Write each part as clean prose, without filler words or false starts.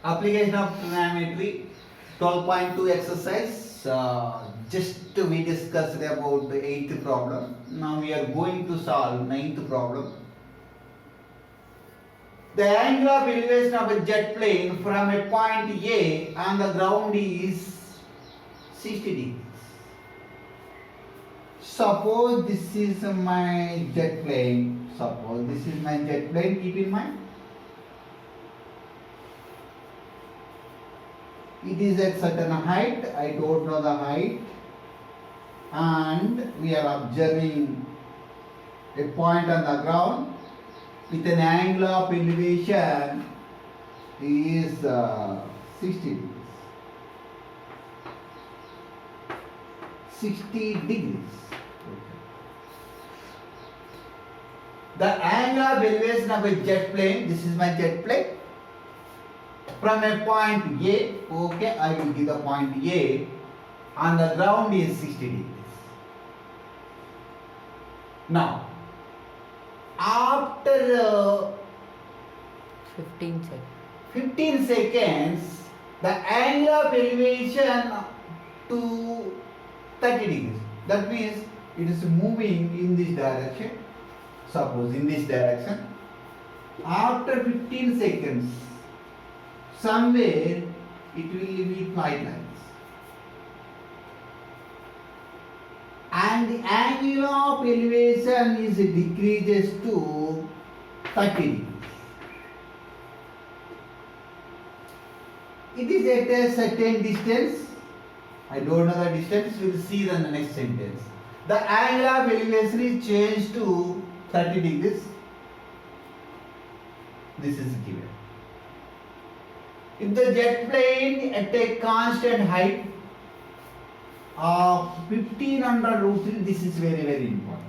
Application of trigonometry 12.2 exercise. Just we discussed about the 8th problem. Now we are going to solve 9th problem. The angle of elevation of a jet plane from a point A on the ground is 60 degrees. Suppose this is my jet plane. Keep in mind. It is at certain height, I don't know the height, and we are observing a point on the ground with an angle of elevation is 60 degrees. 60 degrees. The angle of elevation of a jet plane, this is my jet plane, from a point A, okay, I will give the point A, on the ground is 60 degrees. Now, after 15 seconds, the angle of elevation to 30 degrees. That means it is moving in this direction. Suppose in this direction. After 15 seconds, somewhere it will be flight lines. And the angle of elevation is decreases to 30 degrees. It is at a certain distance. I don't know the distance, we will see in the next sentence. The angle of elevation is changed to 30 degrees. This is given. If the jet plane at a constant height of 1500 root 3, this is very, very important.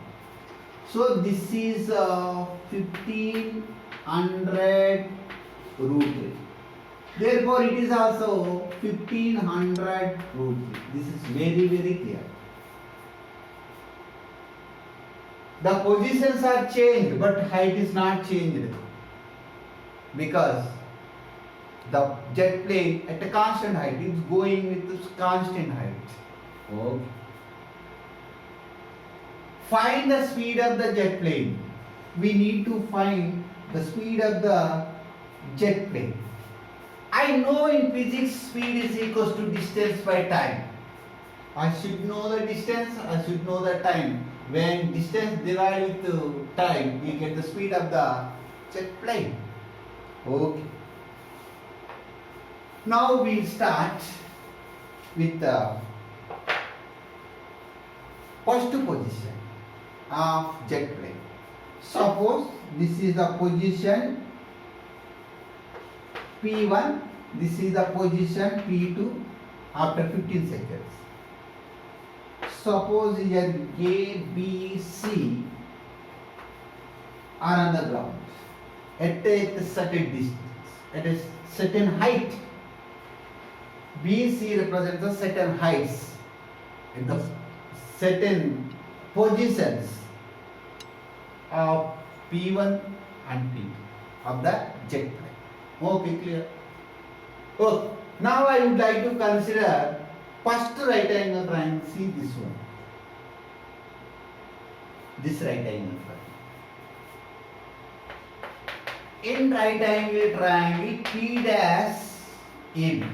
So this is 1500 root 3. Therefore, it is also 1500 root 3. This is very, very clear. The positions are changed, but height is not changed because the jet plane at a constant height is going with this constant height. Okay. Find the speed of the jet plane. We need to find the speed of the jet plane. I know in physics speed is equals to distance by time. I should know the distance, I should know the time. When distance divided with time, we get the speed of the jet plane. Okay. Now we'll start with the first position of jet plane. Suppose this is the position P1, this is the position P2 after 15 seconds. Suppose here A, B, C are on the ground at a certain distance, at a certain height. B, C represents the certain heights in the certain positions of P1 and P2 of the jet plane. Okay, clear? Okay. Now I would like to consider first right angle triangle. See this one. This right angle triangle. In right angle triangle, P dash AB.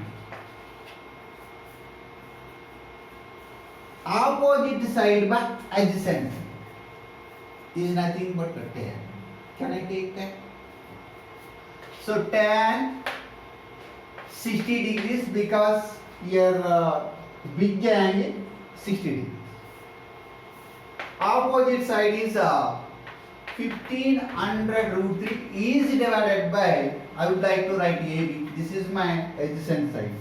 Opposite side but adjacent is nothing but a tan. Can I take that? So tan 60 degrees because your big angle 60 degrees. Opposite side is 1500 root 3 is divided by, I would like to write AB. This is my adjacent side.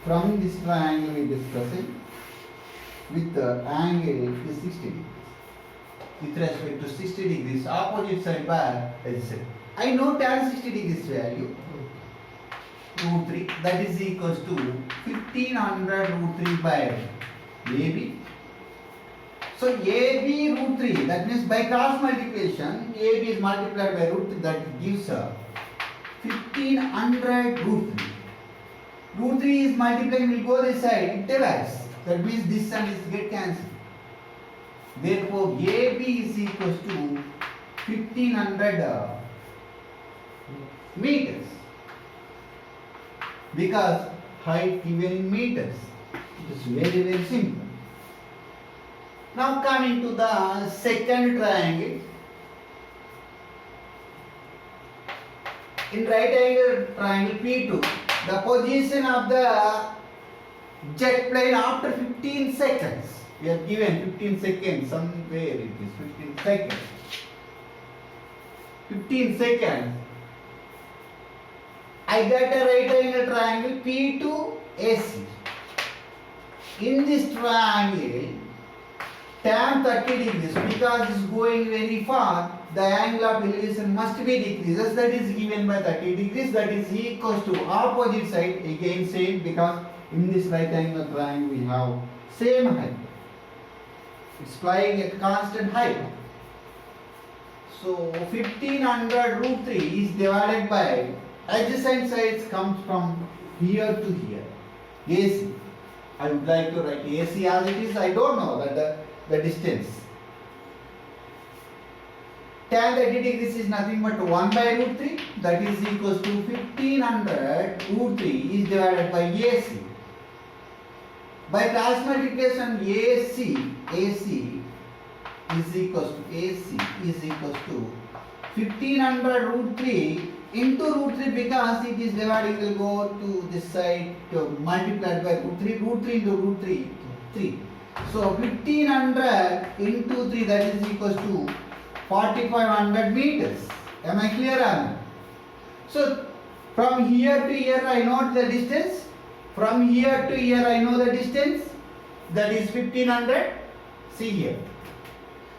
From this triangle we discussing with the angle is 60 degrees. With respect to 60 degrees, opposite side by adjacent. I know tan 60 degrees value, root 3, that is equals to 1500 root 3 by AB. So AB root 3, that means by cross multiplication, AB is multiplied by root 3, that gives 1500 root 3. Root 3 is multiplying, will go this side, it divides. That means this and this get cancelled. Therefore, AB is equals to 1500 meters. Because height given in meters. It is very, very simple. Now coming to the second triangle. In right angle triangle P2, the position of the jet plane after 15 seconds. We are given 15 seconds, somewhere it is 15 seconds. 15 seconds. I got a right angle triangle P2 AC. In this triangle, tan 30 degrees, because it is going very far, the angle of elevation must be decreases, that is given by 30 degrees, that is equals to opposite side, again same, because in this right angle triangle we have same height. It's flying at constant height. So 1500 root 3 is divided by adjacent sides comes from here to here. AC. I would like to write AC as it is. I don't know that the distance. Tan 30 degrees is nothing but 1 by root 3. That is equals to 1500 root 3 is divided by AC. By cross multiplication, AC is equals to 1500 root 3 into root 3, because it is dividing, will go to this side to multiplied by root 3 into root 3, 3. So 1500 into 3, that is equals to 4500 meters. Am I clear on that? So from here to here I know the distance. From here to here I know the distance. That is 1500. See here.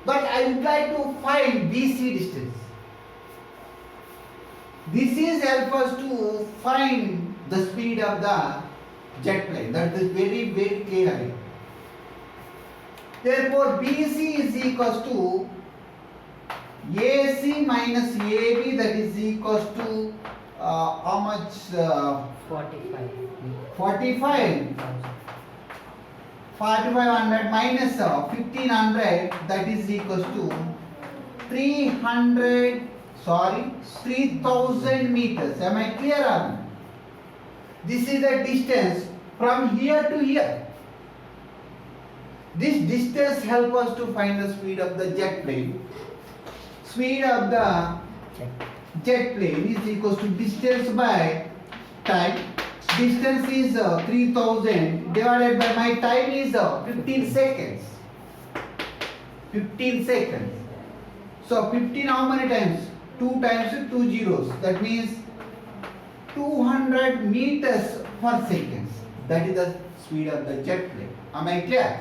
But I would like to find BC distance. This is help us to find the speed of the jet plane. That is very, very clear here. Therefore, BC is equals to AC minus AB, that is equals to how much? 45. 4500 minus 1500, that is equals to 3000 meters. Am I clear on that? This is the distance from here to here. This distance helps us to find the speed of the jet plane. Speed of the jet plane is equals to distance by time. Distance is 3000 divided by my time is 15 seconds. 15 seconds. So 15 how many times? 2 times 2 zeros. That means 200 meters per second. That is the speed of the jet plane. Am I clear?